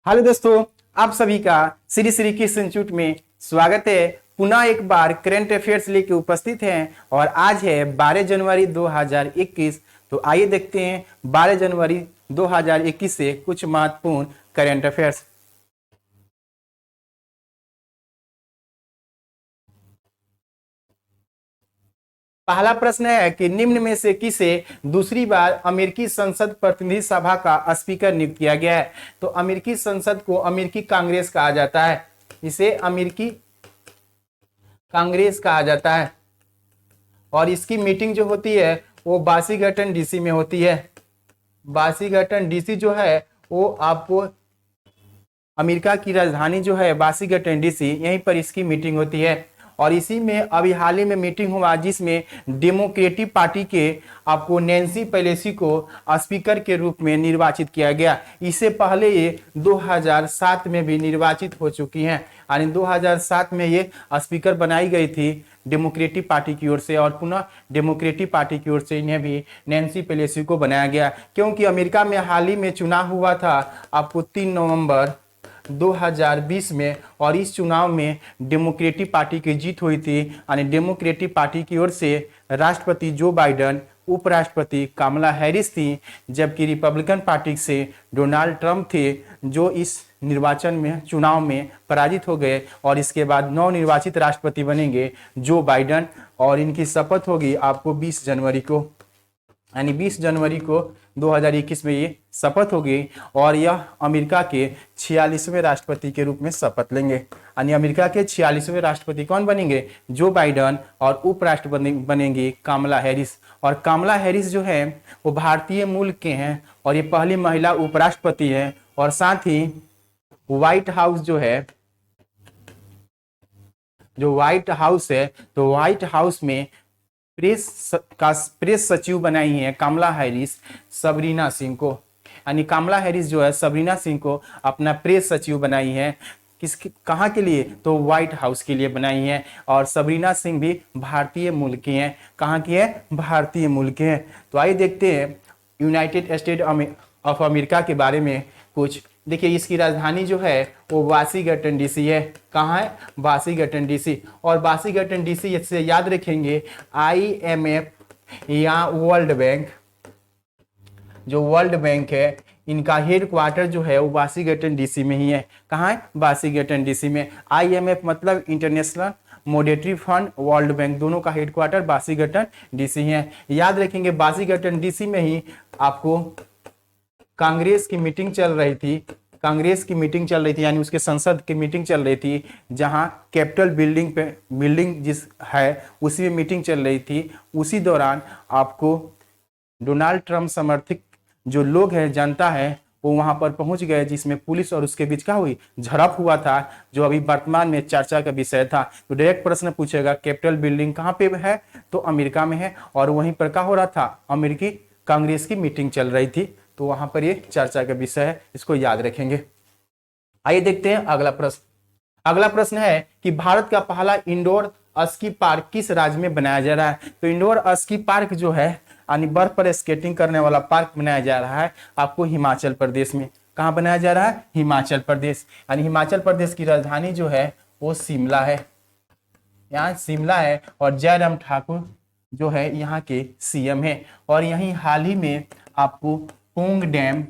Hello दोस्तों, आप सभी का श्री श्री कृष्ण इंस्टीट्यूट में स्वागत है। पुनः एक बार करंट अफेयर्स लेके उपस्थित हैं और आज है 12 जनवरी 2021। तो आइए देखते हैं 12 जनवरी 2021 से कुछ महत्वपूर्ण करंट अफेयर्स। पहला प्रश्न है कि निम्न में से किसे दूसरी बार अमेरिकी संसद प्रतिनिधि सभा का स्पीकर नियुक्त किया गया है। तो अमेरिकी संसद को अमेरिकी कांग्रेस कहा जाता है, इसे अमेरिकी कांग्रेस कहा जाता है और इसकी मीटिंग जो होती है वो वाशिंगटन डीसी में होती है। वाशिंगटन डीसी जो है वो आपको अमेरिका की राजधानी जो है वाशिंगटन डीसी, यहीं पर इसकी मीटिंग होती है। और इसी में अभी हाल ही में मीटिंग हुआ जिसमें डेमोक्रेटिक पार्टी के आपको नैन्सी पेलोसी को स्पीकर के रूप में निर्वाचित किया गया। इससे पहले ये 2007 में भी निर्वाचित हो चुकी हैं, यानी 2007 में ये स्पीकर बनाई गई थी डेमोक्रेटिक पार्टी की ओर से और पुनः डेमोक्रेटिक पार्टी की ओर से इन्हें भी नैन्सी पेलोसी को बनाया गया, क्योंकि अमेरिका में हाल ही में चुनाव हुआ था आपको 3 नवंबर 2020 में और इस चुनाव में डेमोक्रेटिक पार्टी की जीत हुई थी। यानी डेमोक्रेटिक पार्टी की ओर से राष्ट्रपति जो बाइडेन, उपराष्ट्रपति कमला हैरिस थी, जबकि रिपब्लिकन पार्टी से डोनाल्ड ट्रंप थे जो इस निर्वाचन में चुनाव में पराजित हो गए और इसके बाद नवनिर्वाचित राष्ट्रपति बनेंगे जो बाइडेन और इनकी शपथ होगी आपको 20 जनवरी को, यानी 20 जनवरी को 2021 में ये शपथ होगी और यह अमेरिका के 46वें राष्ट्रपति के रूप में शपथ लेंगे। यानी अमेरिका के 46वें राष्ट्रपति कौन बनेंगे? जो बाइडेन और उपराष्ट्रपति बनेंगी कमला हैरिस। और कमला हैरिस जो है वो भारतीय मूल के हैं और ये पहली महिला उपराष्ट्रपति है। और साथ ही व्हाइट हाउस जो है, जो व्हाइट हाउस है, तो व्हाइट हाउस में प्रेस सचिव बनाई है कमला हैरिस सबरीना सिंह को। यानी कमला हैरिस जो है सबरीना सिंह को अपना प्रेस सचिव बनाई है। कहाँ के लिए? तो व्हाइट हाउस के लिए बनाई है। और सबरीना सिंह भी भारतीय मूल की हैं। कहाँ की है? भारतीय मूल के हैं। तो आइए देखते हैं यूनाइटेड स्टेट ऑफ अमेरिका के बारे में कुछ। देखिए इसकी राजधानी जो है वो वाशिंगटन डीसी है। कहाँ है? Washington DC. और वाशिंगटन डीसी से याद रखेंगे IMF या वर्ल्ड बैंक, जो वर्ल्ड बैंक है इनका हेडक्वार्टर जो है वो वाशिंगटन डीसी में ही है। कहाँ है? वाशिंगटन डीसी में। IMF मतलब international monetary fund, world bank, दोनों का हेडक्वार्टर वाशिंगटन डीसी है। याद रखेंगे वाशिंगटन डीसी में ही आपको कांग्रेस की मीटिंग चल रही थी। कांग्रेस की मीटिंग चल रही थी, यानी उसके संसद की मीटिंग चल रही थी, जहां कैपिटल बिल्डिंग जिस है उसी में मीटिंग चल रही थी। उसी दौरान आपको डोनाल्ड ट्रंप समर्थित जो लोग हैं, जनता है, वो वहां पर पहुंच गए, जिसमें पुलिस और उसके बीच क्या हुई? झड़प हुआ था, जो अभी वर्तमान में चर्चा का विषय था। तो डायरेक्ट प्रश्न पूछेगा कैपिटल बिल्डिंग कहाँ पे है? तो अमेरिका में है। और वहीं पर क्या हो रहा था? अमेरिकी कांग्रेस की मीटिंग चल रही थी। तो वहां पर ये चर्चा का विषय है, इसको याद रखेंगे। आइए देखते हैं अगला प्रश्न। अगला प्रश्न है कि भारत का पहला इंडोर स्की पार्क किस राज्य में बनाया जा रहा है? तो इंडोर स्की पार्क जो है यानी बर्फ पर स्केटिंग करने वाला पार्क बनाया जा रहा है आपको हिमाचल प्रदेश में। कहाँ बनाया जा रहा है? हिमाचल प्रदेश। यानी हिमाचल प्रदेश की राजधानी जो है वो शिमला है। यहाँ शिमला है और जयराम ठाकुर जो है यहाँ के CM है। और यहीं हाल ही में आपको पोंग डैम,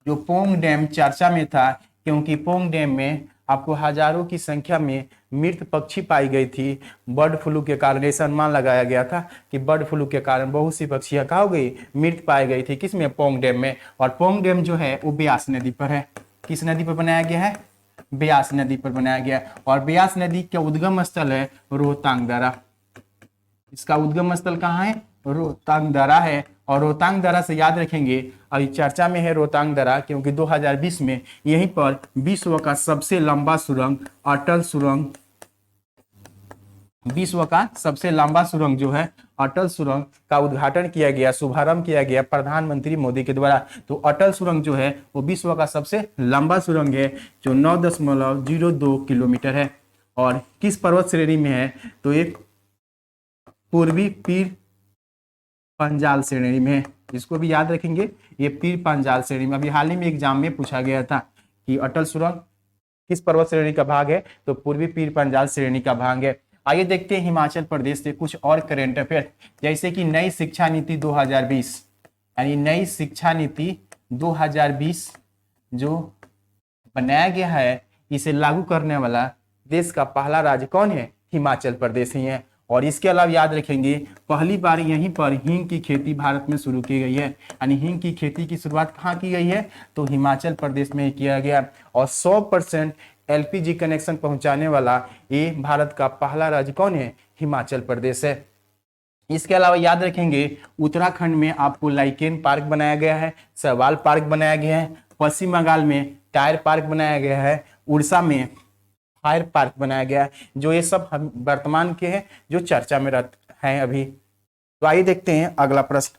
जो पोंग डैम चर्चा में था, क्योंकि पोंग डैम में आपको हजारों की संख्या में मृत पक्षी पाई गई थी बर्ड फ्लू के कारण। ऐसा अनुमान लगाया गया था कि बर्ड फ्लू के कारण बहुत सी पक्षियां कहाँ हो गई? मृत पाई गई थी। किसमें? पोंग डैम में। और पोंग डैम जो है वो ब्यास नदी पर है। किस नदी पर बनाया गया है? ब्यास नदी पर बनाया गया। और ब्यास नदी का उद्गम स्थल है रोहतांग दर्रा। इसका उद्गम स्थल कहाँ है? रोहतांग दर्रा है। और रोहतांग दर्रा से याद रखेंगे अभी चर्चा में है रोहतांग दर्रा, क्योंकि 2020 में यहीं पर विश्व का सबसे लंबा सुरंग अटल सुरंग, विश्व का सबसे लंबा सुरंग जो है अटल सुरंग का उद्घाटन किया गया, शुभारंभ किया गया प्रधानमंत्री मोदी के द्वारा। तो अटल सुरंग जो है वो विश्व का सबसे लंबा सुरंग है, जो 9.02 किलोमीटर है। और किस पर्वत श्रेणी में है? तो एक पूर्वी पीर पंजाल श्रेणी में है। इसको भी याद रखेंगे, ये पीर पांचाल श्रेणी में अभी हाल ही में एग्जाम में पूछा गया था कि अटल सुरंग किस पर्वत श्रेणी का भाग है, तो पूर्वी पीर पांचाल श्रेणी का भाग है। आइए देखते हैं हिमाचल प्रदेश से कुछ और करंट अफेयर, जैसे कि नई शिक्षा नीति 2020, यानी नई शिक्षा नीति 2020 जो बनाया गया है, इसे लागू करने वाला देश का पहला राज्य कौन है? हिमाचल प्रदेश ही है। और इसके अलावा याद रखेंगे, पहली बार यहीं पर हींग की खेती भारत में शुरू की गई है, यानी हींग की खेती की शुरुआत कहाँ की गई है? तो हिमाचल प्रदेश में किया गया। और 100% एलपीजी कनेक्शन पहुंचाने वाला ये भारत का पहला राज्य कौन है? हिमाचल प्रदेश है। इसके अलावा याद रखेंगे, उत्तराखंड में आपको लाइकेन पार्क बनाया गया है, सवाल पार्क बनाया गया है, पश्चिम बंगाल में टायर पार्क बनाया गया है, उड़ीसा में फायर पार्क बनाया गया है। जो ये सब हम वर्तमान के हैं जो चर्चा में हैं अभी। तो आइए देखते हैं अगला प्रश्न।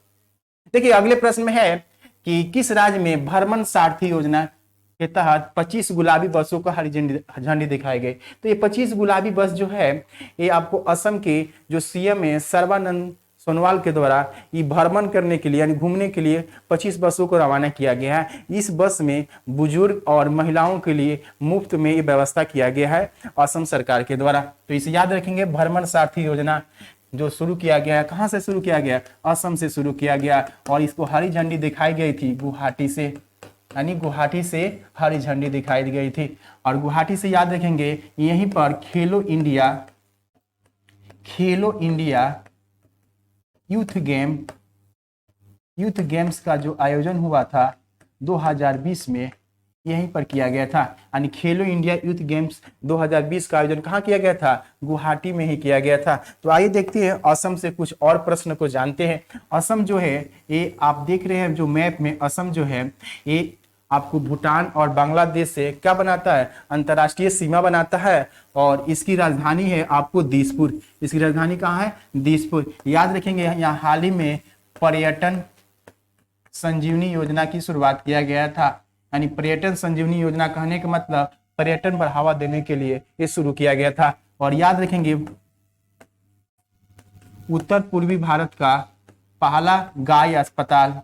देखिए अगले प्रश्न में है कि किस राज्य में भ्रमण सारथी योजना के तहत 25 गुलाबी बसों को हरी झंडी दिखाई गई? तो ये 25 गुलाबी बस जो है ये आपको असम के जो सीएम है सर्बानंद सोनोवाल के द्वारा ये भ्रमण करने के लिए यानी घूमने के लिए 25 बसों को रवाना किया गया है। इस बस में बुजुर्ग और महिलाओं के लिए मुफ्त में ये व्यवस्था किया गया है असम सरकार के द्वारा। तो इसे याद रखेंगे, भ्रमण सारथी योजना जो शुरू किया गया है, कहाँ से शुरू किया गया? असम से शुरू किया गया। और इसको हरी झंडी दिखाई गई थी गुवाहाटी से, यानी गुवाहाटी से हरी झंडी दिखाई गई थी। और गुवाहाटी से याद रखेंगे, यहीं पर खेलो इंडिया यूथ गेम्स का जो आयोजन हुआ था 2020 में यहीं पर किया गया था। यानी खेलो इंडिया यूथ गेम्स 2020 का आयोजन कहाँ किया गया था? गुवाहाटी में ही किया गया था। तो आइए देखते हैं असम से कुछ और प्रश्न को जानते हैं। असम जो है ये आप देख रहे हैं जो मैप में, असम जो है ये आपको भूटान और बांग्लादेश से क्या बनाता है? अंतर्राष्ट्रीय सीमा बनाता है। और इसकी राजधानी है आपको दिसपुर। इसकी राजधानी कहाँ है? दिसपुर। याद रखेंगे, यहाँ हाल ही में पर्यटन संजीवनी योजना की शुरुआत किया गया था। यानी पर्यटन संजीवनी योजना कहने का मतलब पर्यटन बढ़ावा देने के लिए ये शुरू किया गया था। और याद रखेंगे, उत्तर पूर्वी भारत का पहला गाय अस्पताल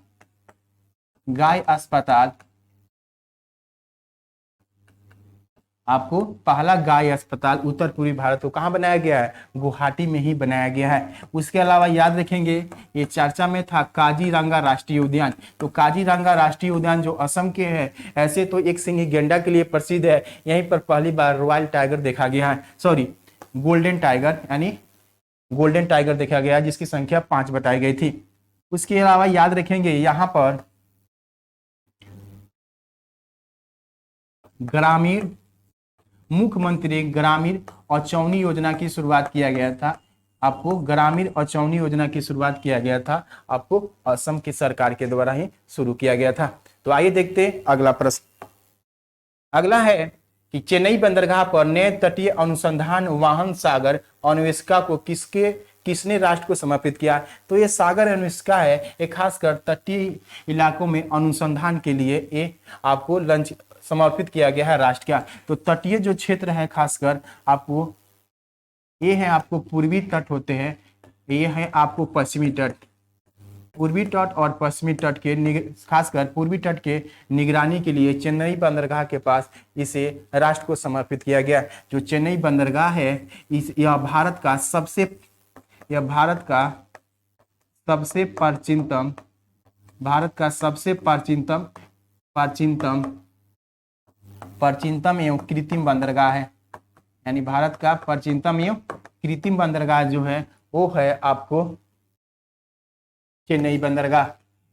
आपको पहला गाय अस्पताल उत्तर पूर्वी भारत को कहाँ बनाया गया है? गुवाहाटी में ही बनाया गया है। उसके अलावा याद रखेंगे, ये चर्चा में था काजीरंगा राष्ट्रीय उद्यान। तो काजीरंगा राष्ट्रीय उद्यान जो असम के है, ऐसे तो एक सिंह गैंडा के लिए प्रसिद्ध है, यहीं पर पहली बार रॉयल टाइगर देखा गया है, सॉरी गोल्डन टाइगर, यानी गोल्डन टाइगर देखा गया जिसकी संख्या 5 बताई गई थी। उसके अलावा याद रखेंगे, यहाँ पर ग्रामीण मुख्यमंत्री ग्रामीण औचौनी योजना की शुरुआत किया गया था। आपको ग्रामीण औचौनी योजना की शुरुआत किया गया था, आपको असम की सरकार के द्वारा ही शुरू किया गया था। तो आइए देखते हैं अगला प्रश्न। अगला है कि चेन्नई बंदरगाह पर नए तटीय अनुसंधान वाहन सागर अन्वेषका को किसने राष्ट्र को समर्पित किया? तो ये सागर अन्वेषका है, ये खासकर तटीय इलाकों में अनुसंधान के लिए ये आपको लंच समर्पित किया गया है राष्ट्र का। तो तटीय जो क्षेत्र है खासकर आपको ये है, आपको पूर्वी तट होते हैं, ये है आपको पश्चिमी तट। पूर्वी तट और पश्चिमी तट के खासकर पूर्वी तट के निगरानी के लिए चेन्नई बंदरगाह के पास इसे राष्ट्र को समर्पित किया गया। जो चेन्नई बंदरगाह है यह भारत का सबसे प्राचीनतम एवं कृत्रिम बंदरगाह है। यानी भारत का प्राचीनतम एवं कृत्रिम बंदरगाह जो है वो है आपको चेन्नई बंदरगाह।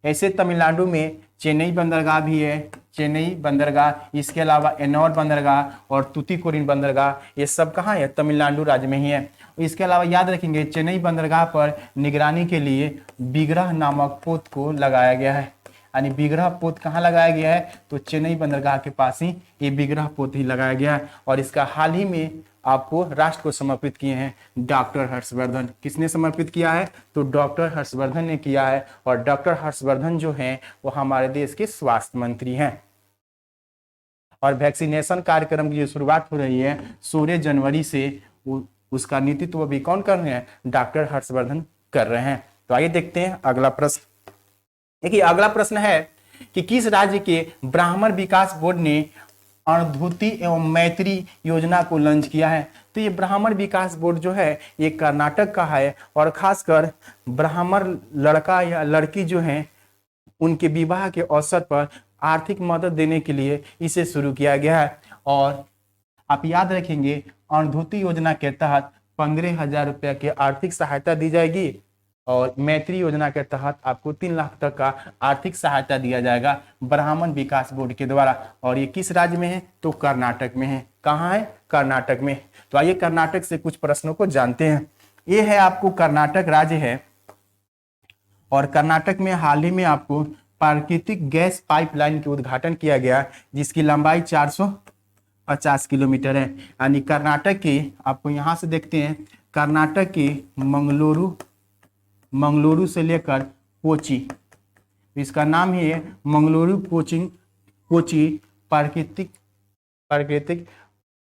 ऐसे तमिलनाडु में चेन्नई बंदरगाह भी है, चेन्नई बंदरगाह, इसके अलावा एन्नौर बंदरगाह और तूतीकोरिन बंदरगाह, ये सब कहाँ है? तमिलनाडु राज्य में ही है। इसके अलावा याद रखेंगे, चेन्नई बंदरगाह पर निगरानी के लिए बिगरह नामक पोत को लगाया गया है। यानी बिगरह पोत कहाँ लगाया गया है? तो चेन्नई बंदरगाह के पास ही ये बिगरह पोत ही लगाया गया है। और इसका हाल ही में आपको राष्ट्र को समर्पित किए हैं डॉक्टर हर्षवर्धन। किसने समर्पित किया है? तो डॉक्टर हर्षवर्धन ने किया है। और डॉक्टर हर्षवर्धन जो हैं वो हमारे देश के स्वास्थ्य मंत्री हैं। और वैक्सीनेशन कार्यक्रम की जो शुरुआत हो रही है 16 जनवरी से, उसका नेतृत्व भी कौन कर रहे हैं? डॉक्टर हर्षवर्धन कर रहे हैं। तो आइए देखते हैं अगला प्रश्न। देखिए अगला प्रश्न है कि किस राज्य के ब्राह्मण विकास बोर्ड ने अणधुती एवं मैत्री योजना को लॉन्च किया है? तो ये ब्राह्मण विकास बोर्ड जो है ये कर्नाटक का है और खासकर ब्राह्मण लड़का या लड़की जो है उनके विवाह के अवसर पर आर्थिक मदद देने के लिए इसे शुरू किया गया है। और आप याद रखेंगे अणधुती योजना के तहत 15,000 रुपये की आर्थिक सहायता दी जाएगी और मैत्री योजना के तहत आपको 3 लाख तक का आर्थिक सहायता दिया जाएगा ब्राह्मण विकास बोर्ड के द्वारा। और ये किस राज्य में है? तो कर्नाटक में है। कहाँ है? कर्नाटक में। तो आइए कर्नाटक से कुछ प्रश्नों को जानते हैं। ये है आपको कर्नाटक राज्य है और कर्नाटक में हाल ही में आपको प्राकृतिक गैस पाइपलाइन के उद्घाटन किया गया जिसकी लंबाई 450 किलोमीटर है। यानी कर्नाटक की आपको यहाँ से देखते हैं कर्नाटक की मंगलुरु से लेकर कोची, इसका नाम ही है मंगलुरु कोची प्राकृतिक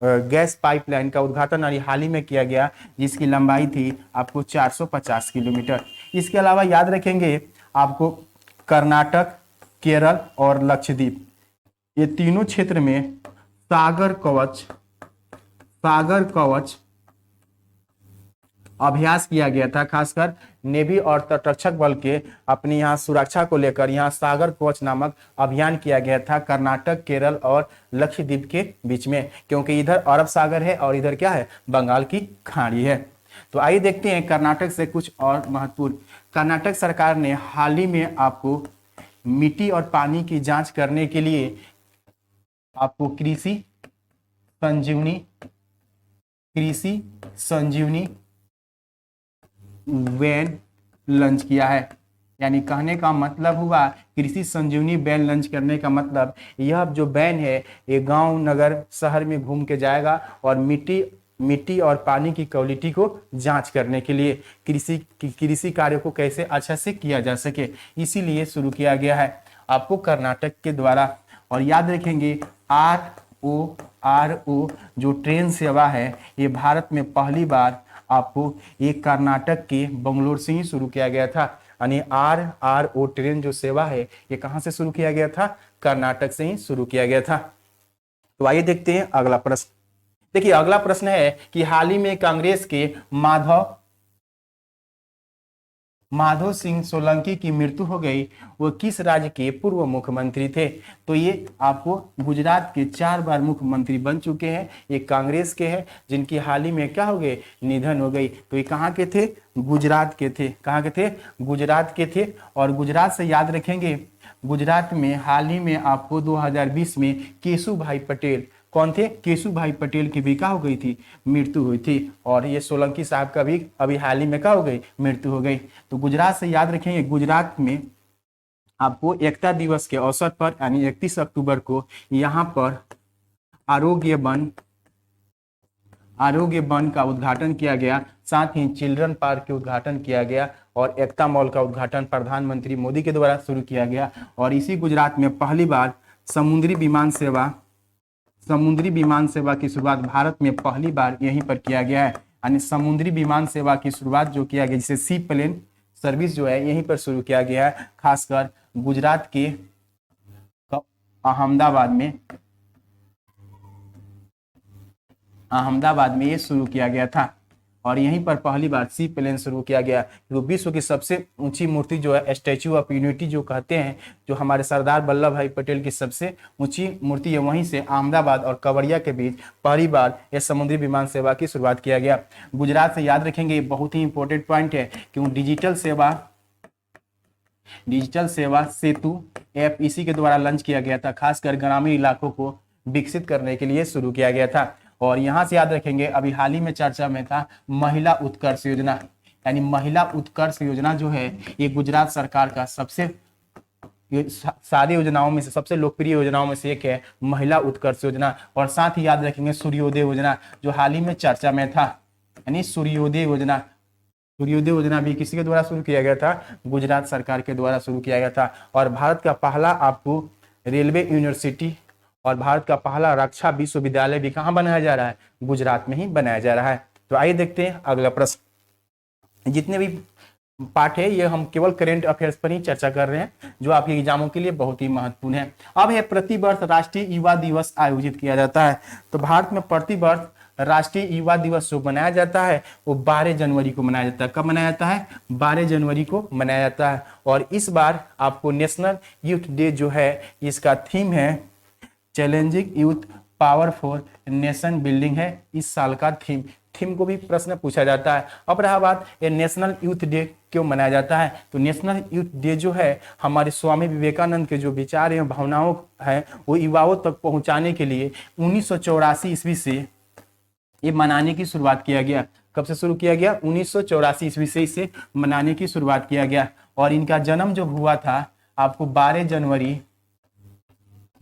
गैस पाइपलाइन का उद्घाटन और हाल ही में किया गया जिसकी लंबाई थी आपको 450 किलोमीटर। इसके अलावा याद रखेंगे आपको कर्नाटक, केरल और लक्षद्वीप ये तीनों क्षेत्र में सागर कवच अभ्यास किया गया था। खासकर नेवी और तटरक्षक बल के अपनी यहाँ सुरक्षा को लेकर यहाँ सागर कवच नामक अभियान किया गया था कर्नाटक, केरल और लक्षद्वीप के बीच में, क्योंकि इधर अरब सागर है और इधर क्या है? बंगाल की खाड़ी है। तो आइए देखते हैं कर्नाटक से कुछ और महत्वपूर्ण। कर्नाटक सरकार ने हाल ही में आपको मिट्टी और पानी की जांच करने के लिए आपको कृषि संजीवनी वैन लॉन्च किया है। यानी कहने का मतलब हुआ कृषि संजीवनी वैन लॉन्च करने का मतलब यह जो वैन है ये गांव, नगर, शहर में घूम के जाएगा और मिट्टी और पानी की क्वालिटी को जांच करने के लिए कृषि कार्य को कैसे अच्छा से किया जा सके, इसीलिए शुरू किया गया है आपको कर्नाटक के द्वारा। और याद रखेंगे RO जो ट्रेन सेवा है ये भारत में पहली बार आपको ये कर्नाटक के बंगलोर से ही शुरू किया गया था। यानी RO ट्रेन जो सेवा है ये कहाँ से शुरू किया गया था? कर्नाटक से ही शुरू किया गया था। तो आइए देखते हैं अगला प्रश्न। देखिए अगला प्रश्न है कि हाल ही में कांग्रेस के माधव सिंह सोलंकी की मृत्यु हो गई, वो किस राज्य के पूर्व मुख्यमंत्री थे? तो ये आपको गुजरात के 4 बार मुख्यमंत्री बन चुके हैं। ये कांग्रेस के हैं जिनकी हाल ही में क्या हो गए? निधन हो गई। तो ये कहाँ के थे? गुजरात के थे। कहाँ के थे? गुजरात के थे। और गुजरात से याद रखेंगे गुजरात में हाल ही में आपको 2020 में केशुभाई पटेल, कौन थे? केशुभाई पटेल की भी क्या हो गई थी? मृत्यु हुई थी। और ये सोलंकी साहब का भी अभी हाल ही में क्या हो गई? मृत्यु हो गई। तो गुजरात से याद रखेंगे गुजरात में आपको एकता दिवस के अवसर पर यानी 31 अक्टूबर को यहाँ पर आरोग्य वन का उद्घाटन किया गया, साथ ही चिल्ड्रन पार्क के उद्घाटन किया गया और एकता मॉल का उद्घाटन प्रधानमंत्री मोदी के द्वारा शुरू किया गया। और इसी गुजरात में पहली बार समुद्री विमान सेवा की शुरुआत भारत में पहली बार यहीं पर किया गया है। यानी समुद्री विमान सेवा की शुरुआत जो किया गया जिसे सी प्लेन सर्विस जो है यहीं पर शुरू किया गया है, खासकर गुजरात के अहमदाबाद में ये शुरू किया गया था। और यहीं पर पहली बार सी प्लेन शुरू किया गया। जो विश्व की सबसे ऊंची मूर्ति जो है स्टैच्यू ऑफ यूनिटी जो कहते हैं, जो हमारे सरदार वल्लभ भाई पटेल की सबसे ऊंची मूर्ति है, वहीं से अहमदाबाद और कवड़िया के बीच पहली बार यह समुद्री विमान सेवा की शुरुआत किया गया। गुजरात से याद रखेंगे बहुत ही इंपॉर्टेंट पॉइंट है क्यों डिजिटल सेवा सेतु ऐप इसी के द्वारा लॉन्च किया गया था, खासकर ग्रामीण इलाकों को विकसित करने के लिए शुरू किया गया था। और यहाँ से याद रखेंगे अभी हाल ही में चर्चा में था महिला उत्कर्ष योजना। यानी महिला उत्कर्ष योजना जो है ये गुजरात सरकार का सारी योजनाओं में से सबसे लोकप्रिय योजनाओं में से एक है महिला उत्कर्ष योजना। और साथ ही याद रखेंगे सूर्योदय योजना जो हाल ही में चर्चा में था। यानी सूर्योदय योजना भी किसी के द्वारा शुरू किया गया था? गुजरात सरकार के द्वारा शुरू किया गया था। और भारत का पहला आपको रेलवे यूनिवर्सिटी और भारत का पहला रक्षा विश्वविद्यालय भी कहाँ बनाया जा रहा है? गुजरात में ही बनाया जा रहा है। तो आइए देखते हैं अगला प्रश्न। जितने भी पार्ट है, ये हम केवल करेंट अफेयर्स पर ही चर्चा कर रहे हैं जो आपके एग्जामों के लिए बहुत ही महत्वपूर्ण है। अब है प्रतिवर्ष राष्ट्रीय युवा दिवस आयोजित किया जाता है। तो भारत में प्रतिवर्ष राष्ट्रीय युवा दिवस जो मनाया जाता है वो 12 जनवरी को मनाया जाता है। कब मनाया जाता है? 12 जनवरी को मनाया जाता है। और इस बार आपको नेशनल यूथ डे जो है इसका थीम है challenging youth power for nation building है इस साल का थीम को भी प्रश्न पूछा जाता है। अब रहा बात ये नेशनल यूथ डे क्यों मनाया जाता है, तो नेशनल यूथ डे जो है हमारे स्वामी विवेकानंद के जो विचार एवं भावनाओं है वो युवाओं तक पहुंचाने के लिए 1984 ईस्वी से ये मनाने की शुरुआत किया गया। कब से शुरू किया गया? 1984 ईस्वी से इसे मनाने की शुरुआत किया गया। और इनका जन्म जो हुआ था आपको 12 जनवरी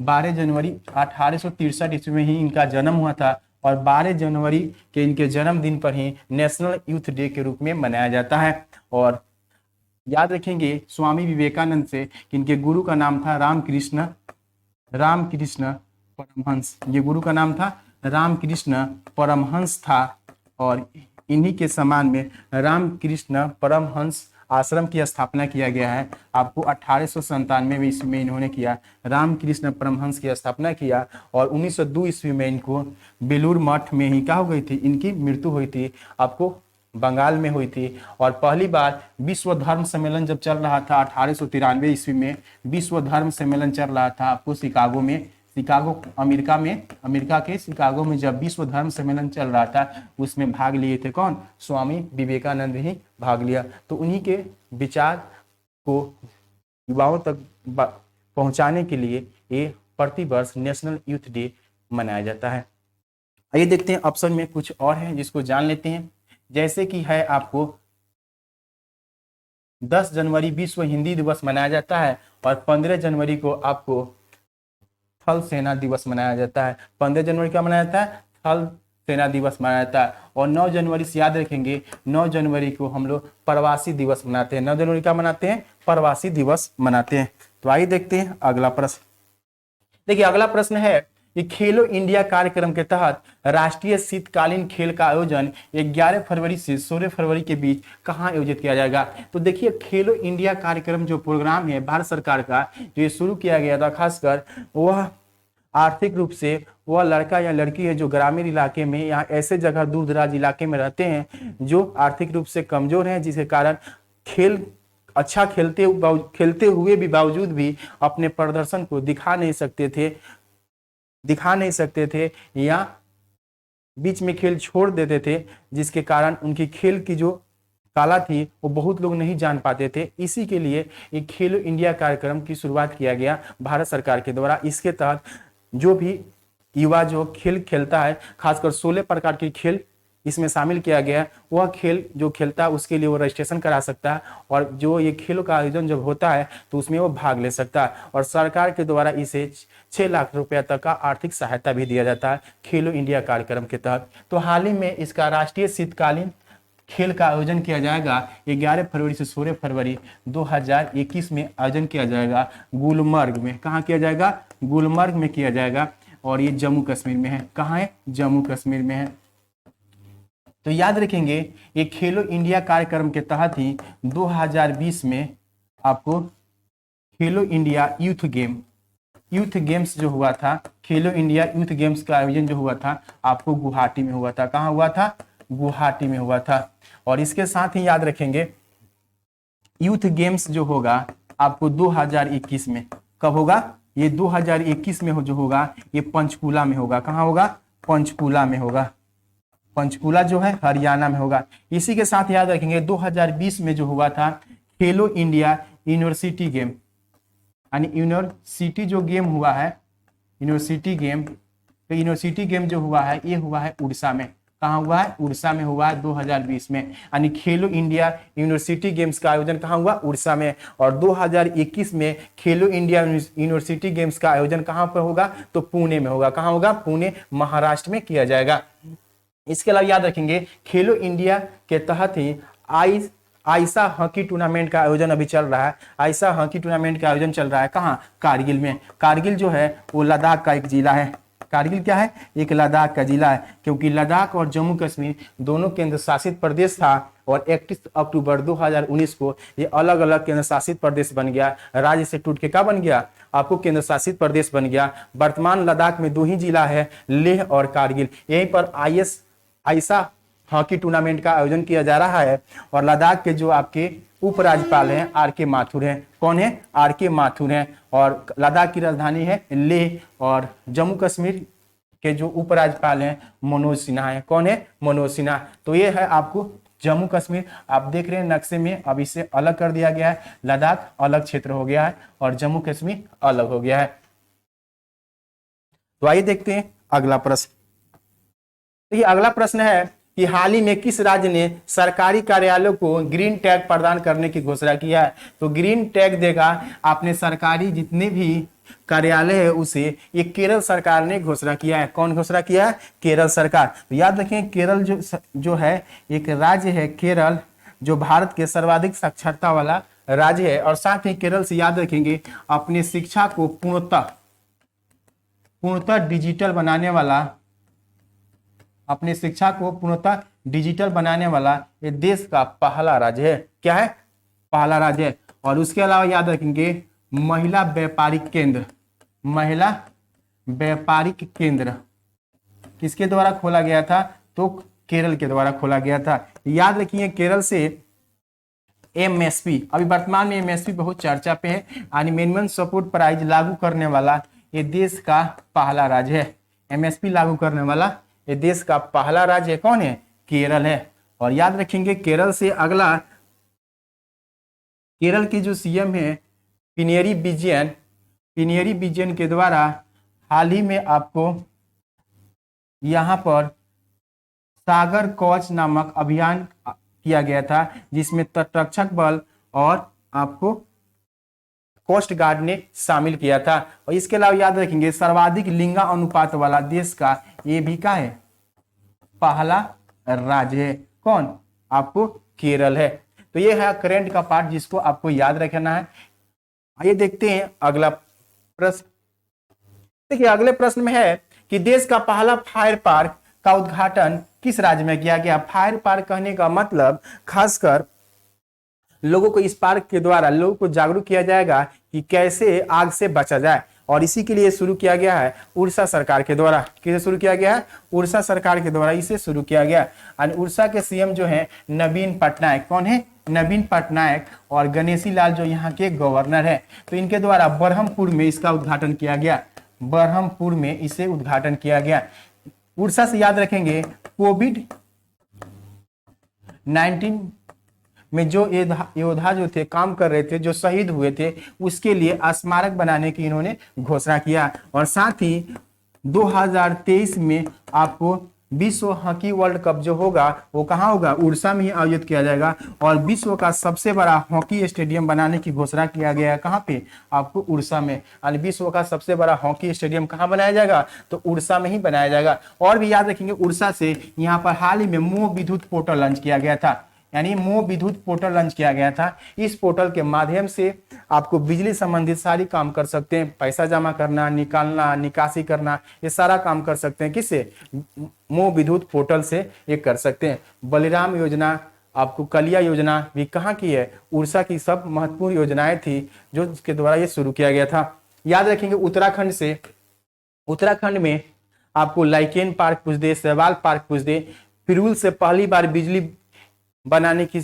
1863 ईस्वी में ही इनका जन्म हुआ था। और 12 जनवरी के इनके जन्मदिन पर ही नेशनल यूथ डे के रूप में मनाया जाता है। और याद रखेंगे स्वामी विवेकानंद से कि इनके गुरु का नाम था रामकृष्ण परमहंस। ये गुरु का नाम था रामकृष्ण परमहंस था। और इन्हीं के सम्मान में रामकृष्ण परमहंस आश्रम की स्थापना किया गया है। आपको 1897 ईस्वी में इन्होंने किया, रामकृष्ण परमहंस की स्थापना किया। और 1902 ईस्वी में इनको बेलूर मठ में ही क्या हो गई थी? इनकी मृत्यु हुई थी, आपको बंगाल में हुई थी। और पहली बार विश्व धर्म सम्मेलन जब चल रहा था 1893 ईस्वी में विश्व धर्म सम्मेलन चल रहा था आपको अमेरिका के शिकागो में जब विश्व धर्म सम्मेलन चल रहा था उसमें भाग लिए थे कौन? स्वामी विवेकानंद ही भाग लिया। तो उन्हीं के विचार को युवाओं तक पहुंचाने के लिए ये प्रतिवर्ष नेशनल यूथ डे मनाया जाता है। आइए देखते हैं ऑप्शन में कुछ और है जिसको जान लेते हैं। जैसे कि है आपको 10 जनवरी विश्व हिंदी दिवस मनाया जाता है और 15 जनवरी को आपको थल सेना दिवस मनाया जाता है। 15 जनवरी क्या मनाया जाता है? थल सेना दिवस मनाया जाता है। और 9 जनवरी से याद रखेंगे 9 जनवरी को हम लोग प्रवासी दिवस मनाते हैं। 9 जनवरी क्या मनाते हैं? प्रवासी दिवस मनाते हैं। तो आइए देखते हैं अगला प्रश्न। देखिए अगला प्रश्न है कि खेलो इंडिया कार्यक्रम के तहत राष्ट्रीय शीतकालीन खेल का आयोजन 11 फरवरी से 16 फरवरी के बीच कहाँ आयोजित किया जाएगा। तो देखिए खेलो इंडिया कार्यक्रम जो प्रोग्राम है भारत सरकार का जो ये शुरू किया गया था, खासकर वह आर्थिक रूप से वह लड़का या लड़की है जो ग्रामीण इलाके में या ऐसे जगह दूर दराज इलाके में रहते हैं जो आर्थिक रूप से कमजोर हैं, जिसके कारण खेल अच्छा खेलते हुए भी बावजूद भी अपने प्रदर्शन को दिखा नहीं सकते थे या बीच में खेल छोड़ देते थे, जिसके कारण उनकी खेल की जो कला थी वो बहुत लोग नहीं जान पाते थे। इसी के लिए एक खेलो इंडिया कार्यक्रम की शुरुआत किया गया भारत सरकार के द्वारा। इसके तहत जो भी युवा जो खेल खेलता है, खासकर 16 प्रकार के खेल इसमें शामिल किया गया है, वह खेल जो खेलता है उसके लिए वो रजिस्ट्रेशन करा सकता है और जो ये खेलों का आयोजन जब होता है तो उसमें वो भाग ले सकता है। और सरकार के द्वारा इसे 6 लाख रुपया तक का आर्थिक सहायता भी दिया जाता है खेलो इंडिया कार्यक्रम के तहत। तो हाल ही में इसका राष्ट्रीय शीतकालीन खेल का आयोजन किया जाएगा 11 फरवरी से 16 फरवरी 2021 में आयोजन किया जाएगा गुलमर्ग में। कहाँ किया जाएगा? गुलमर्ग में किया जाएगा। और ये जम्मू कश्मीर में है। कहाँ है? जम्मू कश्मीर में है। तो याद रखेंगे ये खेलो इंडिया कार्यक्रम के तहत ही 2020 में आपको खेलो इंडिया यूथ गेम्स जो हुआ था, खेलो इंडिया यूथ गेम्स का आयोजन जो हुआ था आपको गुवाहाटी में हुआ था। कहाँ हुआ था? गुवाहाटी में हुआ था। और इसके साथ ही याद रखेंगे यूथ गेम्स जो होगा आपको 2021 में। कब होगा? ये 2021 में जो होगा ये पंचकुला में होगा। कहाँ होगा? पंचकुला में होगा। पंचकुला जो है हरियाणा में होगा। इसी के साथ याद रखेंगे 2020 में जो हुआ था खेलो इंडिया यूनिवर्सिटी गेम, यानी यूनिवर्सिटी जो गेम हुआ है, यूनिवर्सिटी गेम जो हुआ है ये हुआ है उड़ीसा में। कहाँ हुआ है? उड़ीसा में हुआ है 2020 में। यानी खेलो इंडिया यूनिवर्सिटी गेम्स का आयोजन कहाँ हुआ? उड़ीसा में। और 2021 में खेलो इंडिया यूनिवर्सिटी गेम्स का आयोजन कहाँ पर होगा? तो पुणे में होगा। कहाँ होगा? पुणे, महाराष्ट्र में किया जाएगा। इसके अलावा याद रखेंगे खेलो इंडिया के तहत ही आइसा हॉकी टूर्नामेंट का आयोजन अभी चल रहा है। आइसा हॉकी टूर्नामेंट का आयोजन चल रहा है कहाँ? कारगिल में। कारगिल जो है वो लद्दाख का एक जिला है। कारगिल क्या है? एक लद्दाख का जिला है, क्योंकि लद्दाख और जम्मू कश्मीर दोनों केंद्र शासित प्रदेश था और 31 अक्टूबर 2019 को ये अलग अलग केंद्र शासित प्रदेश बन गया। राज्य से टूट के क्या बन गया, आपको केंद्र शासित प्रदेश बन गया। वर्तमान लद्दाख में 2 ही जिला है, लेह और कारगिल। यहीं पर आईसा हॉकी टूर्नामेंट का आयोजन किया जा रहा है। और लद्दाख के जो आपके उपराज्यपाल हैं आर.के. माथुर हैं। कौन है, आर.के. माथुर हैं। और लद्दाख की राजधानी है लेह। और जम्मू कश्मीर के जो उपराज्यपाल हैं मनोज सिन्हा है। कौन है, मनोज सिन्हा। तो ये है आपको जम्मू कश्मीर। आप देख रहे हैं नक्शे में, अब इसे अलग कर दिया गया है। लद्दाख अलग क्षेत्र हो गया है और जम्मू कश्मीर अलग हो गया है। तो आइए देखते हैं अगला प्रश्न। तो ये अगला प्रश्न है कि हाल ही में किस राज्य ने सरकारी कार्यालयों को ग्रीन टैग प्रदान करने की घोषणा किया है। तो ग्रीन टैग देगा आपने सरकारी जितने भी कार्यालय है उसे, ये केरल सरकार ने घोषणा किया है। कौन घोषणा किया है, केरल सरकार। तो याद रखें केरल जो है एक राज्य है, केरल जो भारत के सर्वाधिक साक्षरता वाला राज्य है। और साथ ही केरल से याद रखेंगे अपनी शिक्षा को पूर्णतः डिजिटल बनाने वाला, अपनी शिक्षा को पूर्णतः डिजिटल बनाने वाला ये देश का पहला राज्य है। क्या है, पहला राज्य है। और उसके अलावा याद रखेंगे महिला व्यापारिक केंद्र किसके द्वारा खोला गया था, तो केरल के द्वारा खोला गया था। याद रखिए केरल से एमएसपी, अभी वर्तमान में एमएसपी बहुत चर्चा पे है, यानी मिनिमम सपोर्ट प्राइस लागू करने वाला ये देश का पहला राज्य है। एमएसपी लागू करने वाला ये देश का पहला राज्य कौन है, केरल है। और याद रखेंगे केरल से अगला, केरल की जो सीएम है पिनेरी विजयन के द्वारा हाल ही में आपको यहाँ पर सागर कवच नामक अभियान किया गया था, जिसमें तटरक्षक बल और आपको कोस्ट गार्ड ने शामिल किया था। और इसके अलावा याद रखेंगे सर्वाधिक लिंगा अनुपात वाला देश का ये भी का है, पहला राज्य है। कौन, आपको केरल है। तो ये है करंट का पार्ट जिसको आपको याद रखना है। आइए देखते हैं अगला प्रश्न। देखिए अगले प्रश्न में है कि देश का पहला फायर पार्क का उद्घाटन किस राज्य में किया गया। फायर पार्क कहने का मतलब खासकर लोगों को इस पार्क के द्वारा लोगों को जागरूक किया जाएगा कि कैसे आग से बचा जाए। और इसी के लिए शुरू किया गया है उड़ीसा सरकार के द्वारा। किसे शुरू किया गया है, उड़ीसा सरकार के द्वारा इसे शुरू किया गया। और उड़ीसा के सीएम जो है नवीन पटनायक। कौन है, नवीन पटनायक। और गणेशी लाल जो यहाँ के गवर्नर है। तो इनके द्वारा बरहमपुर में इसका उद्घाटन किया गया, बरहमपुर में इसे उद्घाटन किया गया। उड़ीसा से याद रखेंगे कोविड-19 में जो योद्धा जो थे काम कर रहे थे, जो शहीद हुए थे, उसके लिए स्मारक बनाने की इन्होंने घोषणा किया। और साथ ही 2023 में आपको विश्व हॉकी वर्ल्ड कप जो होगा वो कहाँ होगा, उड़ीसा में ही आयोजित किया जाएगा। और विश्व का सबसे बड़ा हॉकी स्टेडियम बनाने की घोषणा किया गया है। कहाँ पे, आपको उड़ीसा में। और विश्व का सबसे बड़ा हॉकी स्टेडियम कहाँ बनाया जाएगा, तो उड़ीसा में ही बनाया जाएगा। और भी याद रखेंगे उड़ीसा से यहाँ पर हाल ही में मोह विद्युत पोर्टल लॉन्च किया गया था, यानी मोह विद्युत पोर्टल लॉन्च किया गया था। इस पोर्टल के माध्यम से आपको बिजली संबंधित सारी काम कर सकते हैं, पैसा जमा करना, निकालना, निकासी करना, ये सारा काम कर सकते हैं। किससे, मोह विद्युत पोर्टल से ये कर सकते हैं। बलिराम योजना, आपको कलिया योजना भी कहाँ की है, उड़ीसा की सब महत्वपूर्ण योजनाएं थी जो इसके द्वारा ये शुरू किया गया था। याद रखेंगे उत्तराखंड में आपको लाइकेन पार्क पुजदे, सहवाल पार्क पुजदे, फिरूल से पहली बार बिजली बनाने की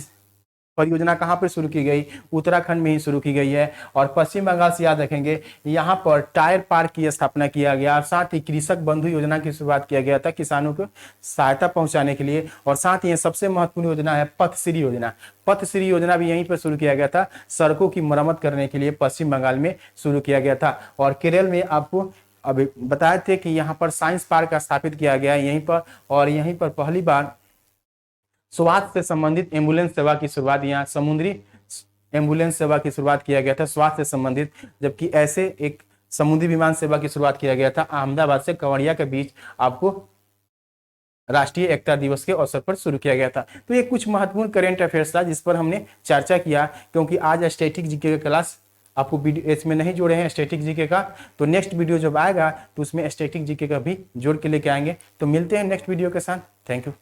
परियोजना कहां पर शुरू की गई, उत्तराखंड में ही शुरू की गई है। और पश्चिम बंगाल से याद रखेंगे यहां पर टायर पार्क की स्थापना किया गया। और साथ ही कृषक बंधु योजना की शुरुआत किया गया था किसानों को सहायता पहुंचाने के लिए। और साथ ही सबसे महत्वपूर्ण योजना है पथश्री योजना। पथश्री योजना भी यहीं पर शुरू किया गया था, सड़कों की मरम्मत करने के लिए पश्चिम बंगाल में शुरू किया गया था। और केरल में आपको अभी बताए थे कि यहाँ पर साइंस पार्क स्थापित किया गया है यहीं पर। और यहीं पर पहली बार स्वास्थ्य से संबंधित एम्बुलेंस सेवा की शुरुआत, यहाँ समुद्री एम्बुलेंस सेवा की शुरुआत किया गया था स्वास्थ्य से संबंधित। जबकि ऐसे एक समुद्री विमान सेवा की शुरुआत किया गया था अहमदाबाद से कवड़िया के बीच, आपको राष्ट्रीय एकता दिवस के अवसर पर शुरू किया गया था। तो ये कुछ महत्वपूर्ण करेंट अफेयर्स था जिस पर हमने चर्चा किया, क्योंकि आज स्टैटिक जीके का क्लास आपको इसमें नहीं जोड़े हैं स्टैटिक जीके का। तो नेक्स्ट वीडियो जब आएगा तो उसमें स्टैटिक जीके का भी जोड़ के लेके आएंगे। तो मिलते हैं नेक्स्ट वीडियो के साथ। Thank you.